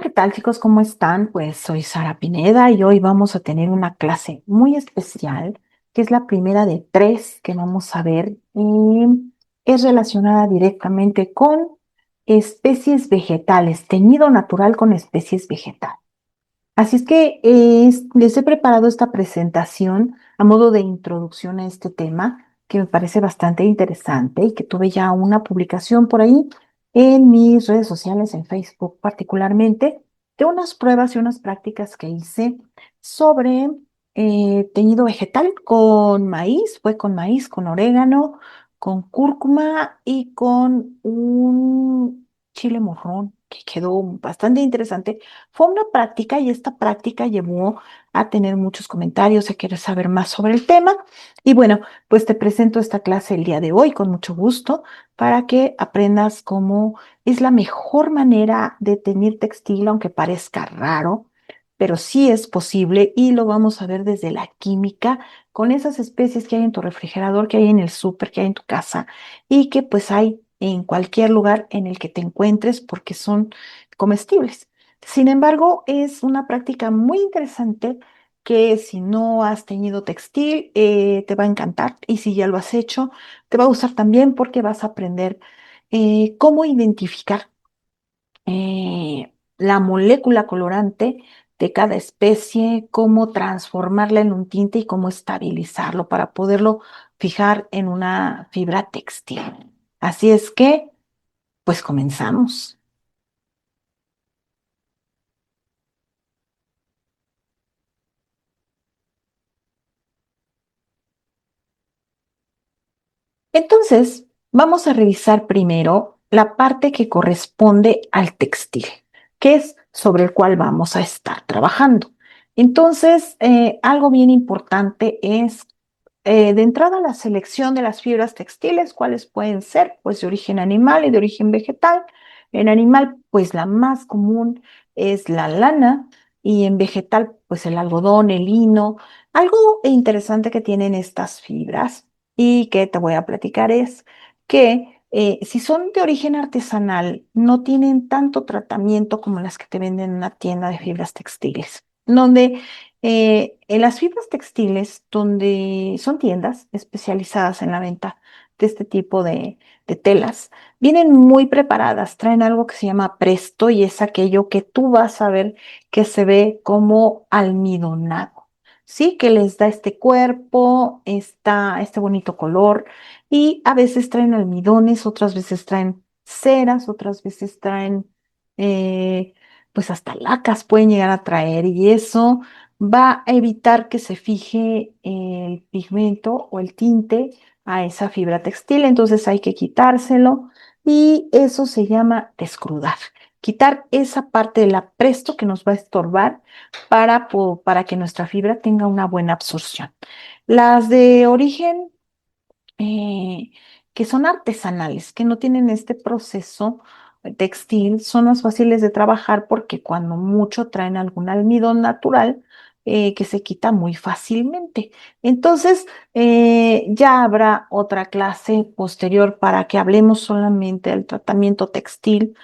¿qué tal, chicos? ¿Cómo están? Pues soy Sara Pineda y hoy vamos a tener una clase muy especial, que es la primera de tres que vamos a ver y es relacionada directamente con especies vegetales, teñido natural con especies vegetales. Así es que les he preparado esta presentación a modo de introducción a este tema, que me parece bastante interesante y que tuve ya una publicación por ahí en mis redes sociales, en Facebook particularmente, de unas pruebas y unas prácticas que hice sobre teñido vegetal con maíz, fue con maíz, con orégano, con cúrcuma y con un chile morrón, que quedó bastante interesante. Fue una práctica y esta práctica llevó a tener muchos comentarios, a querer saber más sobre el tema. Y bueno, pues te presento esta clase el día de hoy con mucho gusto para que aprendas cómo es la mejor manera de teñir textil, aunque parezca raro, pero sí es posible y lo vamos a ver desde la química con esas especies que hay en tu refrigerador, que hay en el súper, que hay en tu casa y que pues hay en cualquier lugar en el que te encuentres porque son comestibles. Sin embargo, es una práctica muy interesante que si no has teñido textil, te va a encantar y si ya lo has hecho, te va a gustar también porque vas a aprender cómo identificar la molécula colorante de cada especie, cómo transformarla en un tinte y cómo estabilizarlo para poderlo fijar en una fibra textil. Así es que, pues comenzamos. Entonces, vamos a revisar primero la parte que corresponde al textil, que es sobre el cual vamos a estar trabajando. Entonces, algo bien importante es, de entrada, la selección de las fibras textiles, cuáles pueden ser, pues, de origen animal y de origen vegetal. En animal, pues, la más común es la lana y en vegetal, pues, el algodón, el lino. Algo interesante que tienen estas fibras y que te voy a platicar es que si son de origen artesanal, no tienen tanto tratamiento como las que te venden en una tienda de fibras textiles, donde en las fibras textiles, donde son tiendas especializadas en la venta de este tipo de telas, vienen muy preparadas, traen algo que se llama presto y es aquello que tú vas a ver que se ve como almidonado. Sí, que les da este cuerpo, este bonito color, y a veces traen almidones, otras veces traen ceras, otras veces traen, eh, pues hasta lacas pueden llegar a traer, y eso va a evitar que se fije el pigmento o el tinte a esa fibra textil, entonces hay que quitárselo, y eso se llama descrudar. Quitar esa parte del apresto que nos va a estorbar para que nuestra fibra tenga una buena absorción. Las de origen eh, que son artesanales, que no tienen este proceso textil, son más fáciles de trabajar porque cuando mucho traen algún almidón natural que se quita muy fácilmente. Entonces, ya habrá otra clase posterior para que hablemos solamente del tratamiento textil,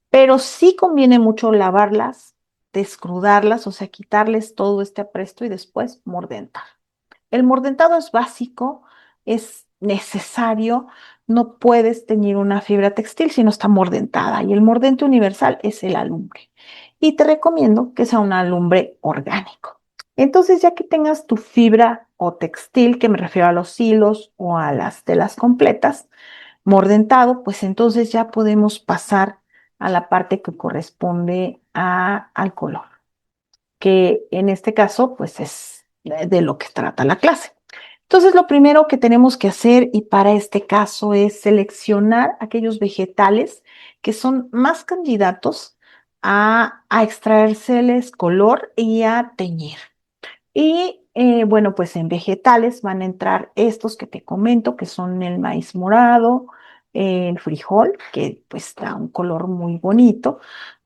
pero sí conviene mucho lavarlas, descrudarlas, o sea, quitarles todo este apresto y después mordentar. El mordentado es básico, es necesario, no puedes teñir una fibra textil si no está mordentada y el mordente universal es el alumbre. Y te recomiendo que sea un alumbre orgánico. Entonces, ya que tengas tu fibra o textil, que me refiero a los hilos o a las telas completas, mordentado, pues entonces ya podemos pasar a la parte que corresponde al color, que en este caso, pues es de lo que trata la clase. Entonces, lo primero que tenemos que hacer, y para este caso, es seleccionar aquellos vegetales que son más candidatos a extraérseles color y a teñir. Y bueno, pues en vegetales van a entrar estos que te comento, que son el maíz morado, el frijol, que pues da un color muy bonito,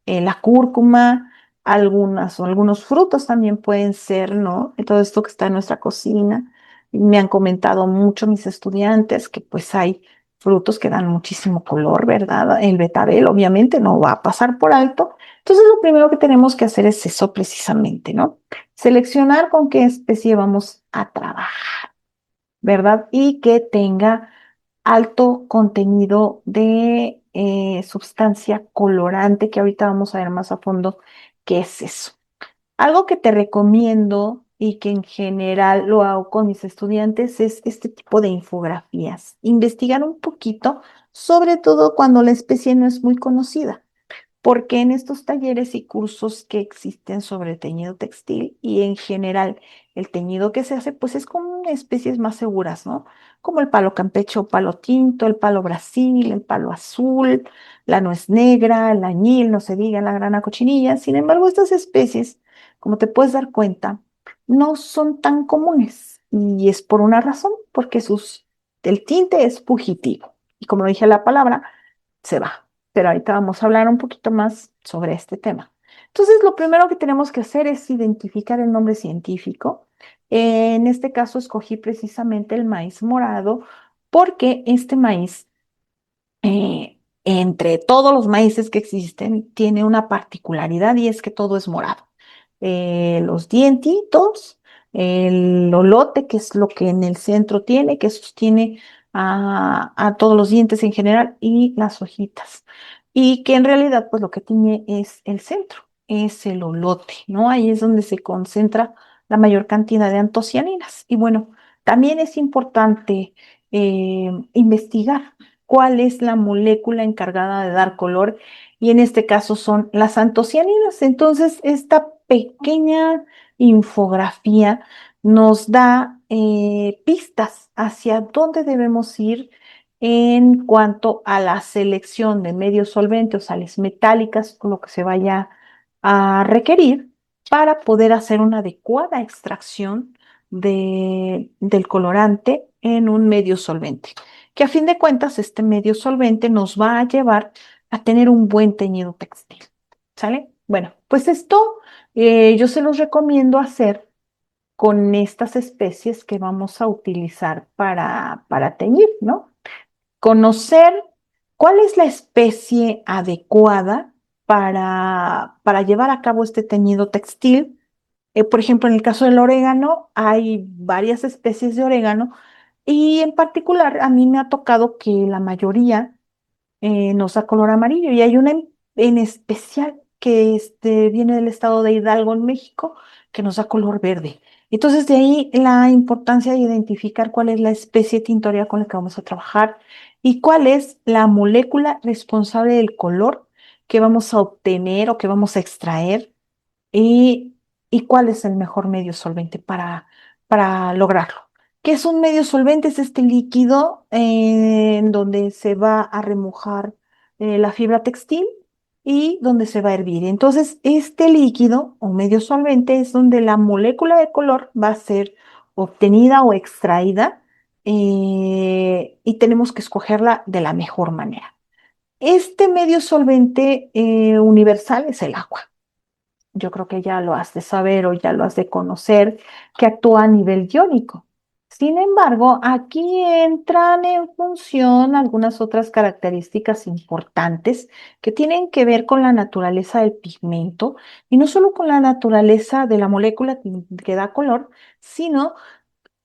la cúrcuma, algunas o algunos frutos también pueden ser, ¿no? Todo esto que está en nuestra cocina. Me han comentado mucho mis estudiantes que pues hay frutos que dan muchísimo color, ¿verdad? El betabel obviamente no va a pasar por alto. Entonces, lo primero que tenemos que hacer es eso precisamente, ¿no? Seleccionar con qué especie vamos a trabajar, ¿verdad? Y que tenga alto contenido de sustancia colorante, que ahorita vamos a ver más a fondo qué es eso. Algo que te recomiendo y que en general lo hago con mis estudiantes es este tipo de infografías. Investigar un poquito, sobre todo cuando la especie no es muy conocida, porque en estos talleres y cursos que existen sobre teñido textil y en general el teñido que se hace, pues es con especies más seguras, ¿no? Como el palo campeche o palo tinto, el palo brasil, el palo azul, la nuez negra, el añil, no se diga, la grana cochinilla. Sin embargo, estas especies, como te puedes dar cuenta, no son tan comunes y es por una razón, porque el tinte es fugitivo. Y como lo dije la palabra, se va, pero ahorita vamos a hablar un poquito más sobre este tema. Entonces, lo primero que tenemos que hacer es identificar el nombre científico. En este caso, escogí precisamente el maíz morado porque este maíz, entre todos los maíces que existen, tiene una particularidad y es que todo es morado. Los dientitos, el lolote, que es lo que en el centro tiene, que sostiene a todos los dientes en general, y las hojitas. Y que en realidad, pues lo que tiene es el centro, es el lolote, ¿no? Ahí es donde se concentra la mayor cantidad de antocianinas. Y bueno, también es importante investigar cuál es la molécula encargada de dar color y en este caso son las antocianinas. Entonces, esta pequeña infografía nos da pistas hacia dónde debemos ir en cuanto a la selección de medios solventes o sales metálicas o lo que se vaya a requerir para poder hacer una adecuada extracción del colorante en un medio solvente, que a fin de cuentas este medio solvente nos va a llevar a tener un buen teñido textil. ¿Sale? Bueno, pues esto yo se los recomiendo hacer con estas especies que vamos a utilizar para teñir, ¿no? Conocer cuál es la especie adecuada para llevar a cabo este teñido textil. Por ejemplo, en el caso del orégano, hay varias especies de orégano y en particular a mí me ha tocado que la mayoría nos da color amarillo y hay una en especial que viene del estado de Hidalgo en México que nos da color verde. Entonces de ahí la importancia de identificar cuál es la especie tintorea con la que vamos a trabajar y cuál es la molécula responsable del color que vamos a obtener o que vamos a extraer y, y cuál es el mejor medio solvente para lograrlo. ¿Qué es un medio solvente? Es este líquido en donde se va a remojar la fibra textil y donde se va a hervir. Entonces, este líquido o medio solvente es donde la molécula de color va a ser obtenida o extraída y tenemos que escogerla de la mejor manera. Este medio solvente universal es el agua. Yo creo que ya lo has de saber o ya lo has de conocer, que actúa a nivel iónico. Sin embargo, aquí entran en función algunas otras características importantes que tienen que ver con la naturaleza del pigmento y no solo con la naturaleza de la molécula que da color, sino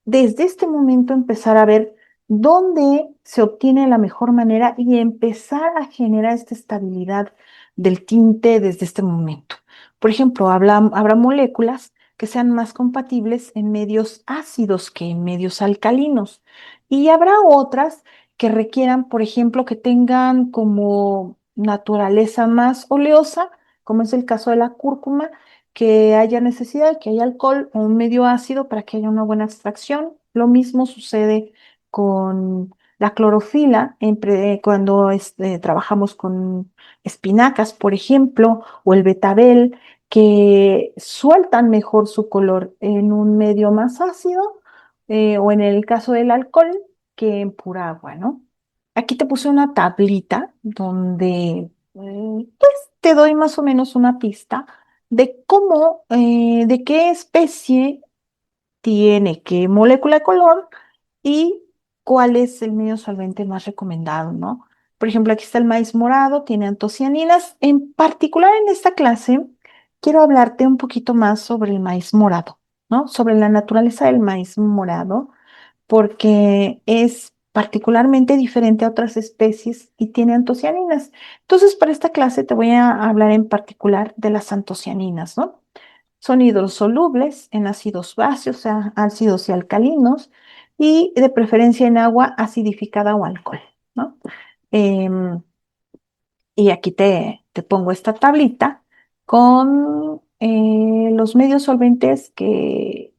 desde este momento empezar a ver dónde se obtiene la mejor manera y empezar a generar esta estabilidad del tinte desde este momento. Por ejemplo, habrá moléculas que sean más compatibles en medios ácidos que en medios alcalinos y habrá otras que requieran, por ejemplo, que tengan como naturaleza más oleosa, como es el caso de la cúrcuma, que haya necesidad de que haya alcohol o un medio ácido para que haya una buena extracción. Lo mismo sucede con la clorofila cuando trabajamos con espinacas, por ejemplo, o el betabel, que sueltan mejor su color en un medio más ácido o en el caso del alcohol que en pura agua, ¿no? Aquí te puse una tablita donde pues te doy más o menos una pista de cómo, de qué especie tiene qué molécula de color y cuál es el medio solvente más recomendado, ¿no? Por ejemplo, aquí está el maíz morado, tiene antocianinas. En particular en esta clase, quiero hablarte un poquito más sobre el maíz morado, ¿no? Sobre la naturaleza del maíz morado, porque es particularmente diferente a otras especies y tiene antocianinas. Entonces, para esta clase te voy a hablar en particular de las antocianinas, ¿no? Son hidrosolubles en ácidos básicos, o sea, ácidos y alcalinos, y de preferencia en agua acidificada o alcohol, ¿no? Em, y aquí te pongo esta tablita con los medios solventes que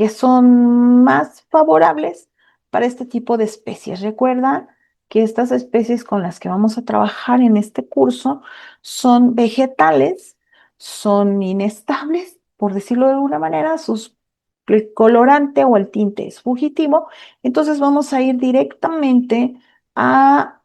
son más favorables para este tipo de especies. Recuerda que estas especies con las que vamos a trabajar en este curso son vegetales, son inestables, por decirlo de alguna manera, el colorante o el tinte es fugitivo, entonces vamos a ir directamente a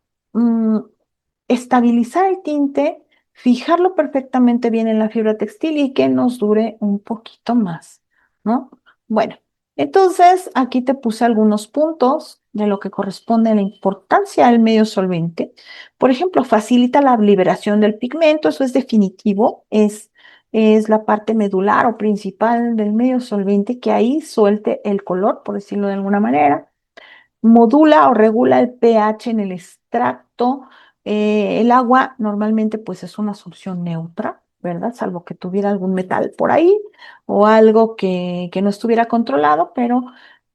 estabilizar el tinte, fijarlo perfectamente bien en la fibra textil y que nos dure un poquito más, ¿no? Bueno, entonces aquí te puse algunos puntos de lo que corresponde a la importancia del medio solvente. Por ejemplo, facilita la liberación del pigmento, eso es definitivo, es la parte medular o principal del medio solvente que ahí suelte el color, por decirlo de alguna manera. Modula o regula el pH en el extracto. El agua normalmente pues es una solución neutra, ¿verdad? Salvo que tuviera algún metal por ahí o algo que no estuviera controlado, pero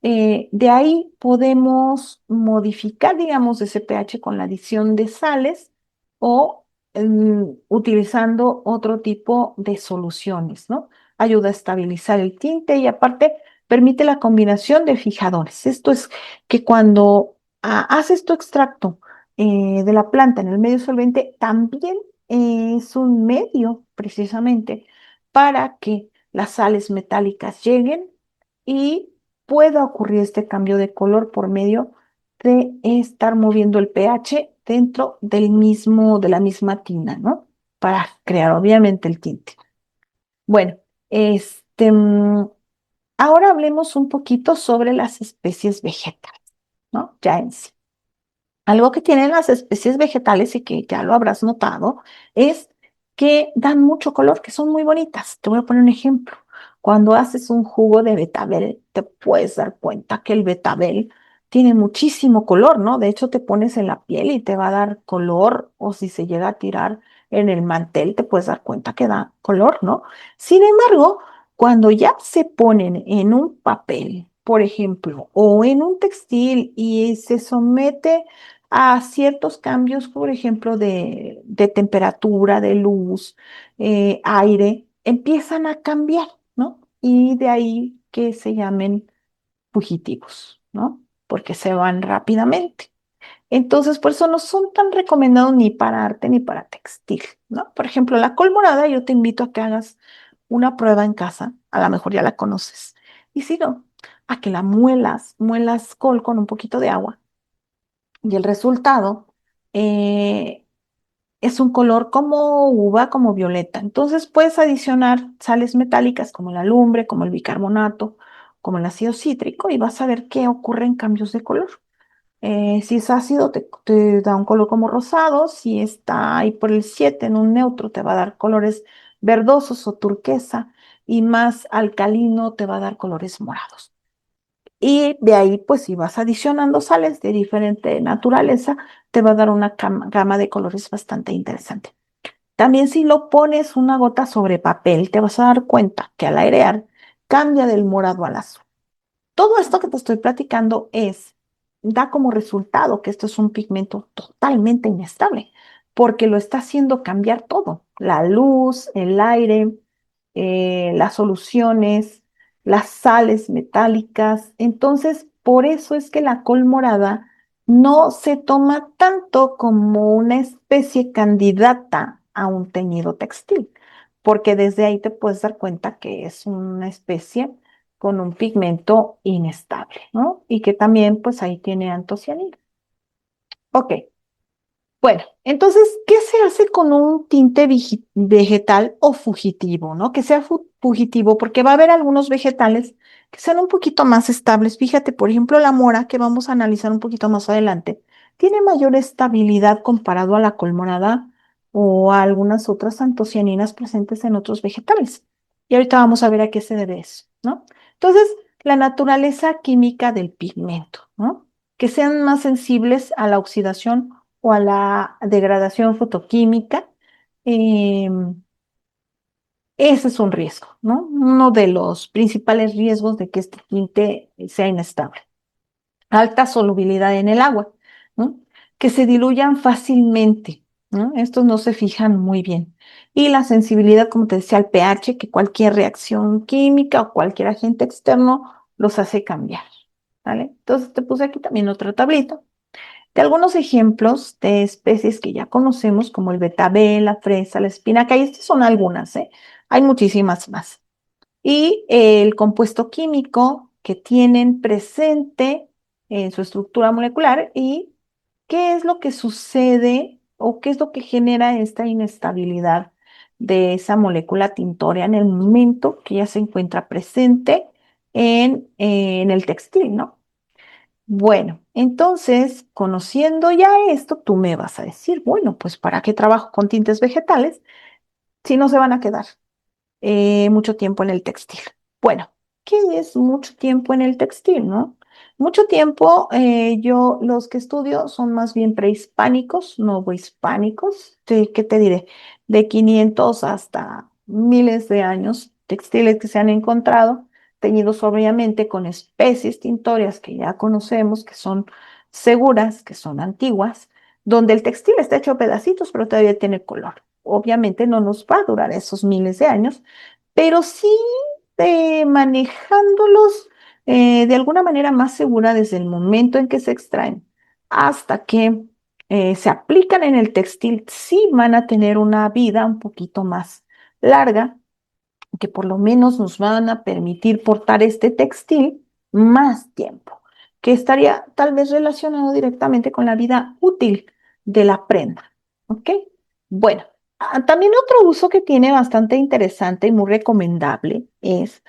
de ahí podemos modificar, digamos, ese pH con la adición de sales o utilizando otro tipo de soluciones, ¿no? Ayuda a estabilizar el tinte y aparte permite la combinación de fijadores. Esto es que cuando haces tu extracto de la planta en el medio solvente, también es un medio precisamente para que las sales metálicas lleguen y pueda ocurrir este cambio de color por medio de estar moviendo el pH dentro de la misma tina, ¿no? Para crear obviamente el tinte. Bueno, este, ahora hablemos un poquito sobre las especies vegetales, ¿no? Ya en sí. Algo que tienen las especies vegetales y que ya lo habrás notado es que dan mucho color, que son muy bonitas. Te voy a poner un ejemplo. Cuando haces un jugo de betabel, te puedes dar cuenta que el betabel tiene muchísimo color, ¿no? De hecho, te pones en la piel y te va a dar color, o si se llega a tirar en el mantel, te puedes dar cuenta que da color, ¿no? Sin embargo, cuando ya se ponen en un papel, por ejemplo, o en un textil y se somete a ciertos cambios, por ejemplo, de temperatura, de luz, aire, empiezan a cambiar, ¿no? Y de ahí que se llamen fugitivos, ¿no? Porque se van rápidamente. Entonces, por eso no son tan recomendados ni para arte ni para textil, ¿no? Por ejemplo, la col morada, yo te invito a que hagas una prueba en casa, a lo mejor ya la conoces, y si no, a que la muelas col con un poquito de agua y el resultado eh, es un color como uva, como violeta. Entonces puedes adicionar sales metálicas como la lumbre, como el bicarbonato, como el ácido cítrico y vas a ver qué ocurre en cambios de color. Si es ácido, te da un color como rosado. Si está ahí por el 7 en un neutro, te va a dar colores verdosos o turquesa. Y más alcalino, te va a dar colores morados. Y de ahí, pues si vas adicionando sales de diferente naturaleza, te va a dar una gama de colores bastante interesante. También si lo pones una gota sobre papel, te vas a dar cuenta que al airear cambia del morado al azul. Todo esto que te estoy platicando da como resultado que esto es un pigmento totalmente inestable, porque lo está haciendo cambiar todo, la luz, el aire, las soluciones, las sales metálicas. Entonces, por eso es que la col morada no se toma tanto como una especie candidata a un teñido textil, porque desde ahí te puedes dar cuenta que es una especie con un pigmento inestable, ¿no? Y que también, pues ahí tiene antocianina. Ok, Bueno, entonces, ¿qué se hace con un tinte vegetal o fugitivo, ¿no? Que sea fugitivo, porque va a haber algunos vegetales que sean un poquito más estables. Fíjate, por ejemplo, la mora, que vamos a analizar un poquito más adelante, tiene mayor estabilidad comparado a la colmorada o a algunas otras antocianinas presentes en otros vegetales. Y ahorita vamos a ver a qué se debe eso, ¿no? Entonces, la naturaleza química del pigmento, ¿no? Que sean más sensibles a la oxidación o a la degradación fotoquímica. eh, Ese es un riesgo, ¿no? Uno de los principales riesgos de que este tinte sea inestable. Alta solubilidad en el agua, ¿no? Que se diluyan fácilmente, ¿no? Estos no se fijan muy bien. Y la sensibilidad, como te decía, al pH, que cualquier reacción química o cualquier agente externo los hace cambiar, ¿vale? Entonces te puse aquí también otra tablita de algunos ejemplos de especies que ya conocemos, como el betabel, la fresa, la espinaca, y estas son algunas, ¿eh? Hay muchísimas más. Y el compuesto químico que tienen presente en su estructura molecular y qué es lo que sucede o qué es lo que genera esta inestabilidad de esa molécula tintorea en el momento que ya se encuentra presente en el textil, ¿no? Bueno, entonces, conociendo ya esto, tú me vas a decir, bueno, pues ¿para qué trabajo con tintes vegetales si no se van a quedar mucho tiempo en el textil? Bueno, ¿qué es mucho tiempo en el textil, no? Mucho tiempo, los que estudio son más bien prehispánicos, novohispánicos, ¿qué te diré? De 500 hasta miles de años, textiles que se han encontrado, teñidos obviamente con especies tintorias que ya conocemos, que son seguras, que son antiguas, donde el textil está hecho a pedacitos, pero todavía tiene color. Obviamente no nos va a durar esos miles de años, pero sí manejándolos de alguna manera más segura desde el momento en que se extraen hasta que se aplican en el textil, sí van a tener una vida un poquito más larga, que por lo menos nos van a permitir portar este textil más tiempo, que estaría tal vez relacionado directamente con la vida útil de la prenda. ¿Ok? Bueno, también otro uso que tiene bastante interesante y muy recomendable es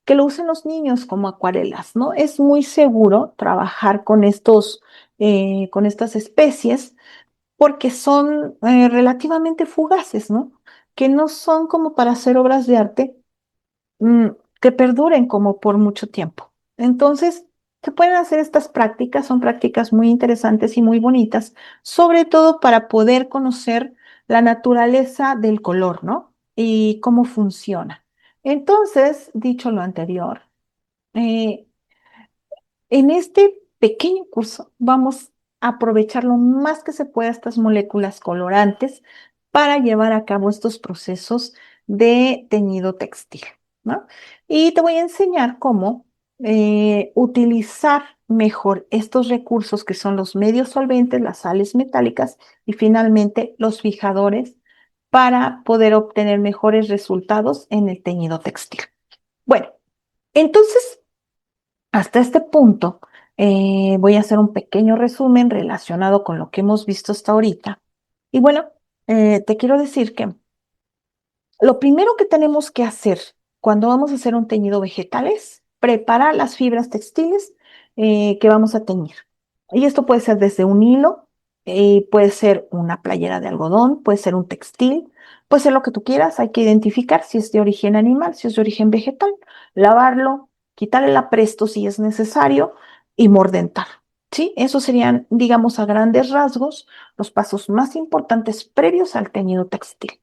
que lo usen los niños como acuarelas, ¿no? Es muy seguro trabajar con estas especies porque son relativamente fugaces, ¿no? Que no son como para hacer obras de arte mm, que perduren como por mucho tiempo. Entonces, se pueden hacer estas prácticas, son prácticas muy interesantes y muy bonitas, sobre todo para poder conocer la naturaleza del color, ¿no? Y cómo funciona. Entonces, dicho lo anterior, eh, en este pequeño curso vamos a aprovechar lo más que se pueda estas moléculas colorantes para llevar a cabo estos procesos de teñido textil, ¿no? Y te voy a enseñar cómo utilizar mejor estos recursos que son los medios solventes, las sales metálicas y finalmente los fijadores para poder obtener mejores resultados en el teñido textil. Bueno, entonces hasta este punto, voy a hacer un pequeño resumen relacionado con lo que hemos visto hasta ahorita. Y bueno, te quiero decir que lo primero que tenemos que hacer cuando vamos a hacer un teñido vegetal es preparar las fibras textiles que vamos a teñir. Y esto puede ser desde un hilo, puede ser una playera de algodón, puede ser un textil, puede ser lo que tú quieras. Hay que identificar si es de origen animal, si es de origen vegetal, lavarlo, quitarle el apresto si es necesario y mordentar. ¿Sí? Esos serían, digamos, a grandes rasgos, los pasos más importantes previos al teñido textil.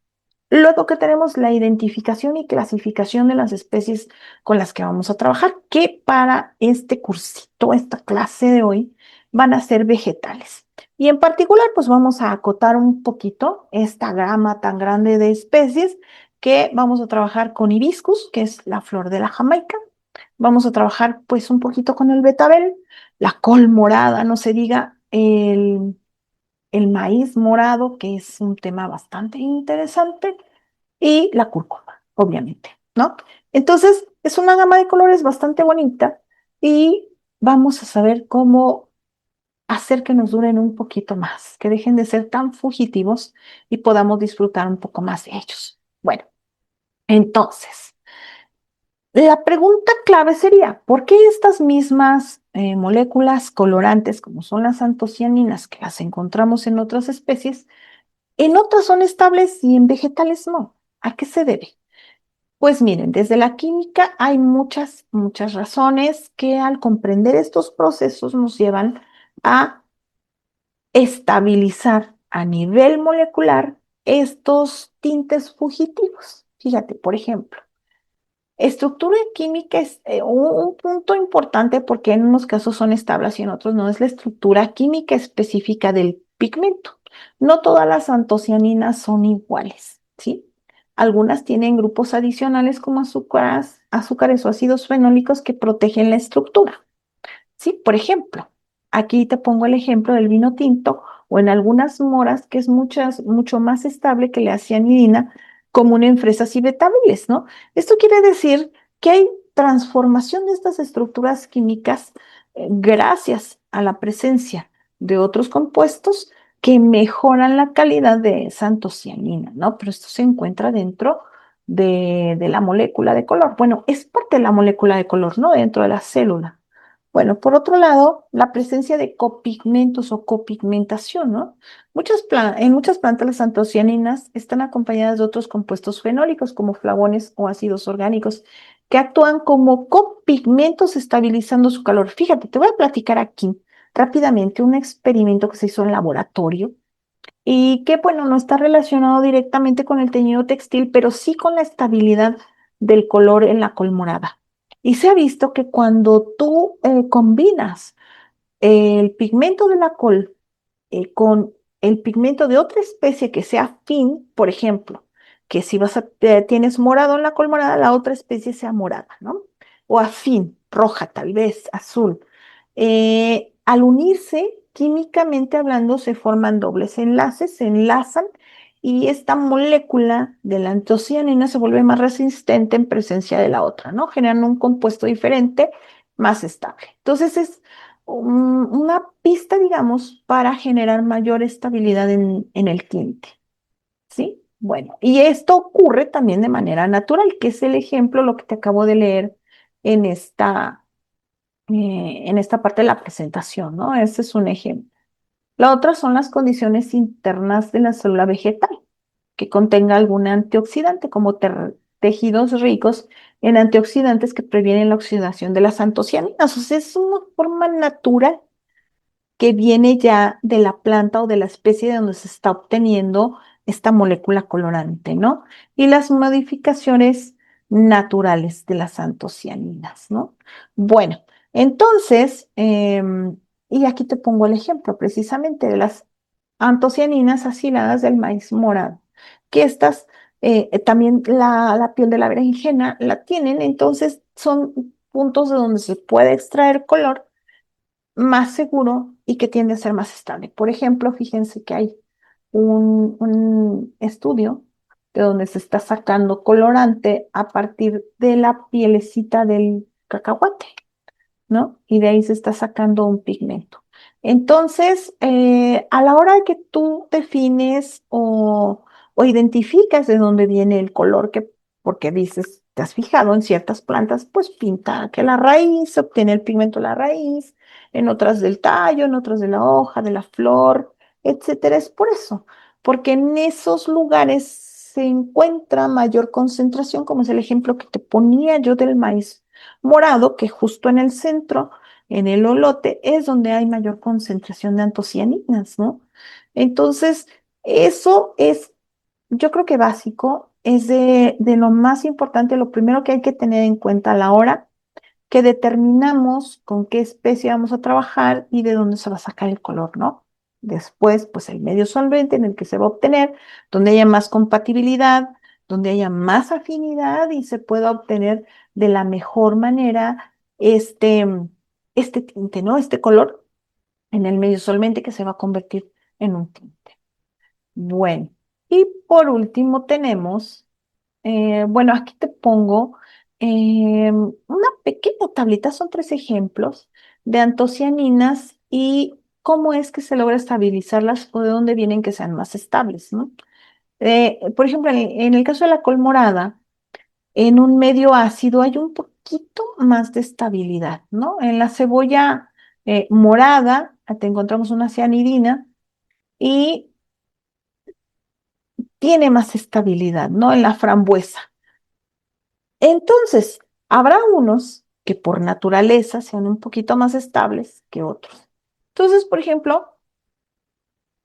Luego que tenemos la identificación y clasificación de las especies con las que vamos a trabajar, que para este cursito, esta clase de hoy, van a ser vegetales. Y en particular, pues vamos a acotar un poquito esta gama tan grande de especies que vamos a trabajar con hibiscus, que es la flor de la Jamaica. Vamos a trabajar pues un poquito con el betabel, la col morada, no se diga el maíz morado, que es un tema bastante interesante y la cúrcuma, obviamente, ¿no? Entonces, es una gama de colores bastante bonita y vamos a saber cómo hacer que nos duren un poquito más, que dejen de ser tan fugitivos y podamos disfrutar un poco más de ellos. Bueno, entonces, la pregunta clave sería, ¿por qué estas mismas moléculas colorantes, como son las antocianinas, que las encontramos en otras especies, en otras son estables y en vegetales no? ¿A qué se debe? Pues miren, desde la química hay muchas razones que al comprender estos procesos nos llevan a estabilizar a nivel molecular estos tintes fugitivos. Fíjate, por ejemplo, estructura química es un punto importante porque en unos casos son estables y en otros no, es la estructura química específica del pigmento. No todas las antocianinas son iguales, ¿sí? Algunas tienen grupos adicionales como azúcares o ácidos fenólicos que protegen la estructura. Sí, por ejemplo, aquí te pongo el ejemplo del vino tinto o en algunas moras que es mucho más estable que la cianidina común en fresas y betabel, ¿no? Esto quiere decir que hay transformación de estas estructuras químicas gracias a la presencia de otros compuestos que mejoran la calidad de esa antocianina, ¿no? Pero esto se encuentra dentro de la molécula de color. Bueno, es parte de la molécula de color, no dentro de la célula. Bueno, por otro lado, la presencia de copigmentos o copigmentación, ¿no? En muchas plantas las antocianinas están acompañadas de otros compuestos fenólicos como flavones o ácidos orgánicos que actúan como copigmentos estabilizando su calor. Fíjate, te voy a platicar aquí rápidamente un experimento que se hizo en laboratorio y que, bueno, no está relacionado directamente con el teñido textil, pero sí con la estabilidad del color en la col morada. Y se ha visto que cuando tú combinas el pigmento de la col con el pigmento de otra especie que sea afín, por ejemplo, que si tienes morado en la col morada, la otra especie sea morada, ¿no? O afín, roja tal vez, azul. Al unirse, químicamente hablando, se forman dobles enlaces, se enlazan y esta molécula de la antocianina se vuelve más resistente en presencia de la otra, ¿no? Generando un compuesto diferente, más estable. Entonces es una pista, digamos, para generar mayor estabilidad en el tinte, ¿sí? Bueno, y esto ocurre también de manera natural, que es el ejemplo, lo que te acabo de leer en esta parte de la presentación, ¿no? Este es un ejemplo. La otra son las condiciones internas de la célula vegetal, que contenga algún antioxidante, como tejidos ricos en antioxidantes que previenen la oxidación de las antocianinas. O sea, es una forma natural que viene ya de la planta o de la especie de donde se está obteniendo esta molécula colorante, ¿no? Y las modificaciones naturales de las antocianinas, ¿no? Bueno, entonces, y aquí te pongo el ejemplo precisamente de las antocianinas aciladas del maíz morado, que estas, también la piel de la berenjena la tienen, entonces son puntos de donde se puede extraer color más seguro y que tiende a ser más estable. Por ejemplo, fíjense que hay un estudio de donde se está sacando colorante a partir de la pielecita del cacahuate, ¿no? Y de ahí se está sacando un pigmento. Entonces, a la hora de que tú defines o identificas de dónde viene el color, porque dices, te has fijado en ciertas plantas, pues pinta que la raíz, se obtiene el pigmento de la raíz, en otras del tallo, en otras de la hoja, de la flor, etcétera. Es por eso, porque en esos lugares se encuentra mayor concentración, como es el ejemplo que te ponía yo del maíz morado, que justo en el centro, en el olote, es donde hay mayor concentración de antocianinas, ¿no? Entonces, eso es, yo creo que básico, es de lo más importante, lo primero que hay que tener en cuenta a la hora que determinamos con qué especie vamos a trabajar y de dónde se va a sacar el color, ¿no? Después, pues el medio solvente en el que se va a obtener, donde haya más compatibilidad, donde haya más afinidad y se pueda obtener de la mejor manera este tinte, ¿no? Este color en el medio solvente que se va a convertir en un tinte. Bueno, y por último tenemos bueno, aquí te pongo una pequeña tablita, son tres ejemplos de antocianinas y cómo es que se logra estabilizarlas o de dónde vienen que sean más estables, ¿no? Por ejemplo, en el caso de la col morada, en un medio ácido hay un poquito más de estabilidad, ¿no? En la cebolla morada te encontramos una cianidina y tiene más estabilidad, ¿no? En la frambuesa. Entonces, habrá unos que por naturaleza sean un poquito más estables que otros. Entonces, por ejemplo,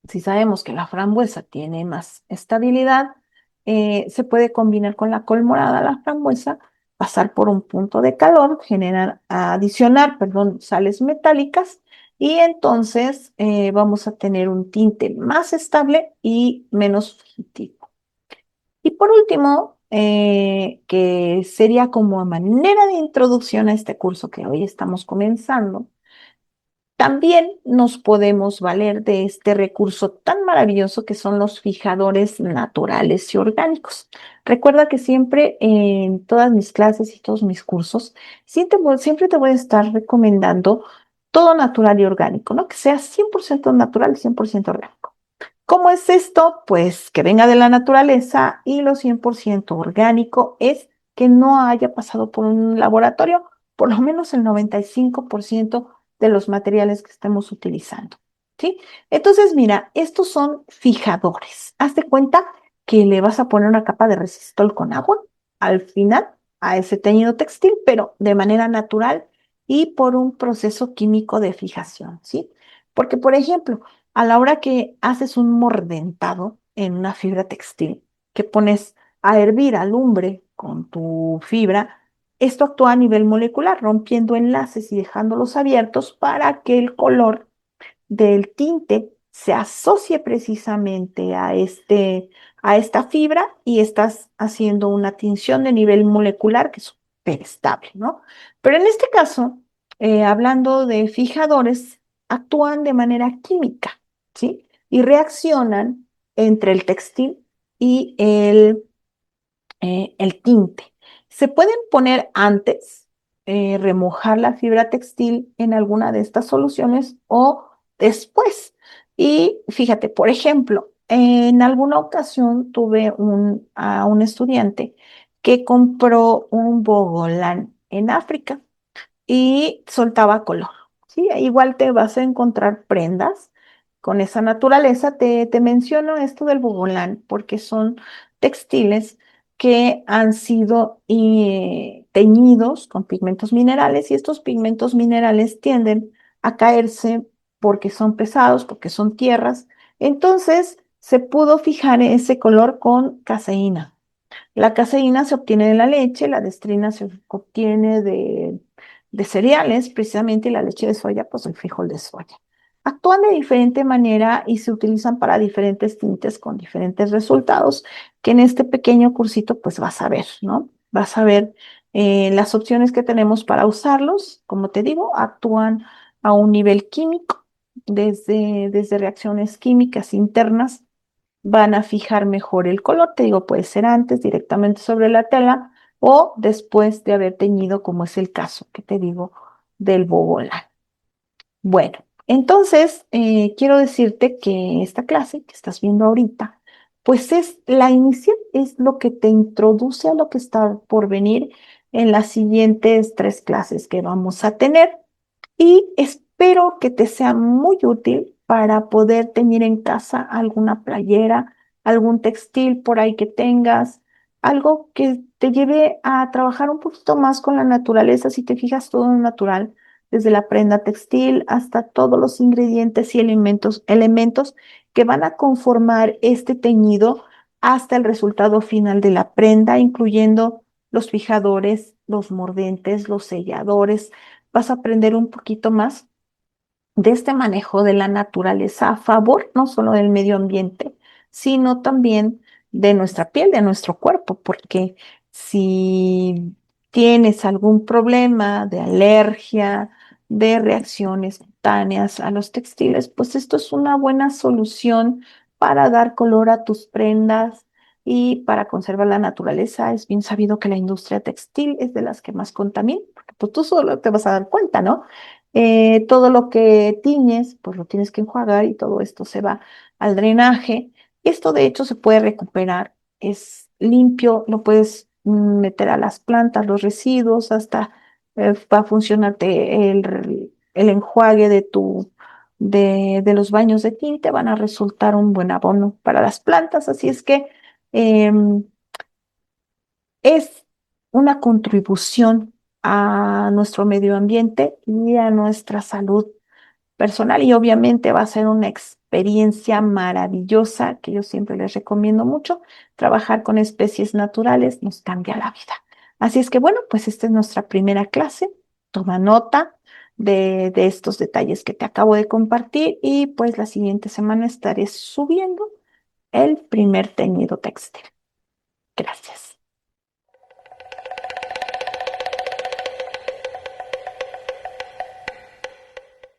si sabemos que la frambuesa tiene más estabilidad, se puede combinar con la col morada, la frambuesa, pasar por un punto de calor, adicionar, perdón, sales metálicas y entonces vamos a tener un tinte más estable y menos fugitivo. Y por último, que sería como a manera de introducción a este curso que hoy estamos comenzando, también nos podemos valer de este recurso tan maravilloso que son los fijadores naturales y orgánicos. Recuerda que siempre en todas mis clases y todos mis cursos, siempre te voy a estar recomendando todo natural y orgánico, ¿no? Que sea 100% natural y 100% orgánico. ¿Cómo es esto? Pues que venga de la naturaleza y lo 100% orgánico es que no haya pasado por un laboratorio, por lo menos el 95% de los materiales que estemos utilizando. ¿Sí? Entonces, mira, estos son fijadores. Haz de cuenta que le vas a poner una capa de resistol con agua al final a ese teñido textil, pero de manera natural y por un proceso químico de fijación, ¿sí? Porque, por ejemplo, a la hora que haces un mordentado en una fibra textil, que pones a hervir a lumbre con tu fibra, esto actúa a nivel molecular, rompiendo enlaces y dejándolos abiertos para que el color del tinte se asocie precisamente a esta fibra y estás haciendo una tinción de nivel molecular que es súper estable, ¿no? Pero en este caso, hablando de fijadores, actúan de manera química, ¿sí? Y reaccionan entre el textil y el tinte. Se pueden poner antes, remojar la fibra textil en alguna de estas soluciones o después. Y fíjate, por ejemplo, en alguna ocasión tuve a un estudiante que compró un bogolán en África y soltaba color. ¿Sí? Igual te vas a encontrar prendas con esa naturaleza. Te menciono esto del bogolán porque son textiles que han sido teñidos con pigmentos minerales y estos pigmentos minerales tienden a caerse porque son pesados, porque son tierras. Entonces se pudo fijar ese color con caseína. La caseína se obtiene de la leche, la destrina se obtiene de cereales, precisamente, y la leche de soya, pues el frijol de soya. Actúan de diferente manera y se utilizan para diferentes tintes con diferentes resultados, que en este pequeño cursito pues vas a ver, ¿no? Vas a ver las opciones que tenemos para usarlos. Como te digo, actúan a un nivel químico, desde reacciones químicas internas van a fijar mejor el color. Te digo, puede ser antes, directamente sobre la tela o después de haber teñido, como es el caso que te digo del bobolán. Bueno, entonces quiero decirte que esta clase que estás viendo ahorita, pues es la inicial, es lo que te introduce a lo que está por venir en las siguientes 3 clases que vamos a tener y espero que te sea muy útil para poder tener en casa alguna playera, algún textil por ahí que tengas, algo que te lleve a trabajar un poquito más con la naturaleza, si te fijas todo en natural, desde la prenda textil hasta todos los ingredientes y elementos que van a conformar este teñido hasta el resultado final de la prenda, incluyendo los fijadores, los mordentes, los selladores. Vas a aprender un poquito más de este manejo de la naturaleza a favor no solo del medio ambiente, sino también de nuestra piel, de nuestro cuerpo, porque si tienes algún problema de alergia, de reacciones cutáneas a los textiles, pues esto es una buena solución para dar color a tus prendas y para conservar la naturaleza. Es bien sabido que la industria textil es de las que más contamina, porque pues tú solo te vas a dar cuenta, ¿no? Todo lo que tiñes, pues lo tienes que enjuagar y todo esto se va al drenaje. Esto de hecho se puede recuperar, es limpio, lo puedes meter a las plantas, los residuos, hasta va a funcionarte el enjuague de los baños de tinte, van a resultar un buen abono para las plantas. Así es que em, es una contribución a nuestro medio ambiente y a nuestra salud personal, y obviamente va a ser una experiencia maravillosa que yo siempre les recomiendo mucho. Trabajar con especies naturales nos cambia la vida. Así es que bueno, pues esta es nuestra primera clase. Toma nota de estos detalles que te acabo de compartir y pues la siguiente semana estaré subiendo el primer teñido textil. Gracias.